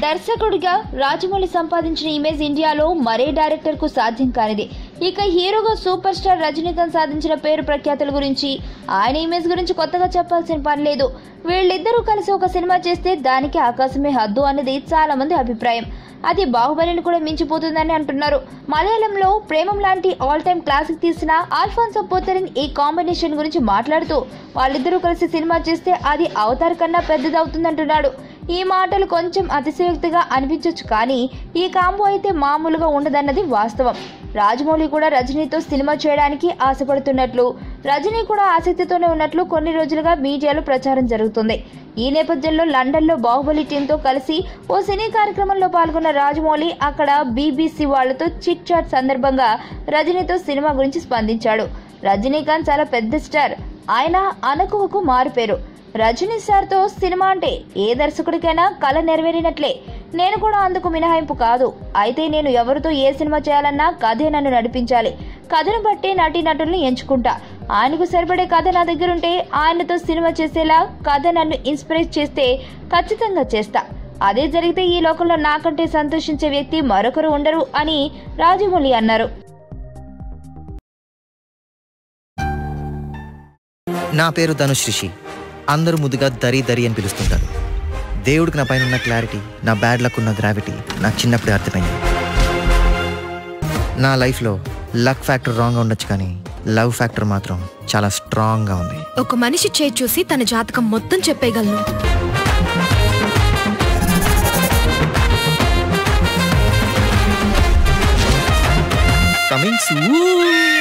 దర్శకుడిగా రాజమౌళి సంపాదించిన ఇమేజ్ ఇండియాలో మరే డైరెక్టర్ కు సాధ్యం కానిది. ఇక హీరోగా సూపర్ స్టార్ రజనీకాంత్ సాధించిన పేరు ప్రఖ్యాతుల గురించి, ఆయన ఇమేజ్ గురించి కొత్తగా చెప్పాల్సిన పని లేదు. వీళ్ళిద్దరూ కలిసి ఒక సినిమా చేస్తే దానికి ఆకాశమే హద్దు అన్నది చాలా మంది అభిప్రాయం. అది బాహుబలిని కూడా మించిపోతుందని అంటున్నారు. మలయాళంలో ప్రేమం లాంటి ఆల్ టైమ్ క్లాసిక్ తీసిన ఆల్ఫాన్సో పుథరన్ ఈ కాంబినేషన్ గురించి మాట్లాడుతూ వాళ్ళిద్దరూ కలిసి సినిమా చేస్తే అది అవతార్ కన్నా పెద్దదవుతుందంటున్నాడు. ఈ మాటలు కొంచెం అతిశయోక్తిగా అనిపించొచ్చు, కానీ ఈ కాంబో అయితే మామూలుగా ఉండదన్నది వాస్తవం. రాజమౌళి కూడా రజనీతో సినిమా చేయడానికి ఆశపడుతున్నట్లు, రజనీ కూడా ఆసక్తితోనే ఉన్నట్లు కొన్ని రోజులుగా మీడియాలో ప్రచారం జరుగుతుంది. ఈ నేపథ్యంలో లండన్లో బాహుబలి టీంతో కలిసి ఓ సినీ కార్యక్రమంలో పాల్గొన్న రాజమౌళి అక్కడ BBC వాళ్లతో చిట్ చాట్ సందర్భంగా రజనీతో సినిమా గురించి స్పందించాడు. రజనీకాంత్ చాలా పెద్ద స్టార్, ఆయన అనకువకు మారుపేరు. రజనీ సార్తో సినిమా అంటే ఏ దర్శకుడికైనా కళ నెరవేరినట్లే. నేను కూడా అందుకు మినహాయింపు కాదు. అయితే నేను ఎవరితో ఏ సినిమా చేయాలన్నా కథే నన్ను నడిపించాలి. కథను బట్టి నటీనటుల్ని ఎంచుకుంటా. ఆయనకు సరిపడే కథ నా దగ్గరుంటే ఆయనతో సినిమా చేసేలా కథ నన్ను ఇన్స్పైర్ చేస్తే ఖచ్చితంగా చేస్తా. అదే జరిగితే ఈ లోకంలో నాకంటే సంతోషించే వ్యక్తి మరొకరు ఉండరు అని రాజమౌళి అన్నారు. నా పేరు ధనుష్ రిషి. అందరూ ముద్దుగా దరి దరి అని పిలుస్తుంటారు. దేవుడికి నా పైన ఉన్న క్లారిటీ, నా బ్యాడ్ లక్ ఉన్న గ్రావిటీ నాకు చిన్నప్పుడే అర్థమైంది. నా లైఫ్లో లక్ ఫ్యాక్టర్ రాంగ్గా ఉండొచ్చు, కానీ లవ్ ఫ్యాక్టర్ మాత్రం చాలా స్ట్రాంగ్గా ఉంది. ఒక మనిషి చేయి చూసి తన జాతకం మొత్తం చెప్పేయగలను. Coming soon.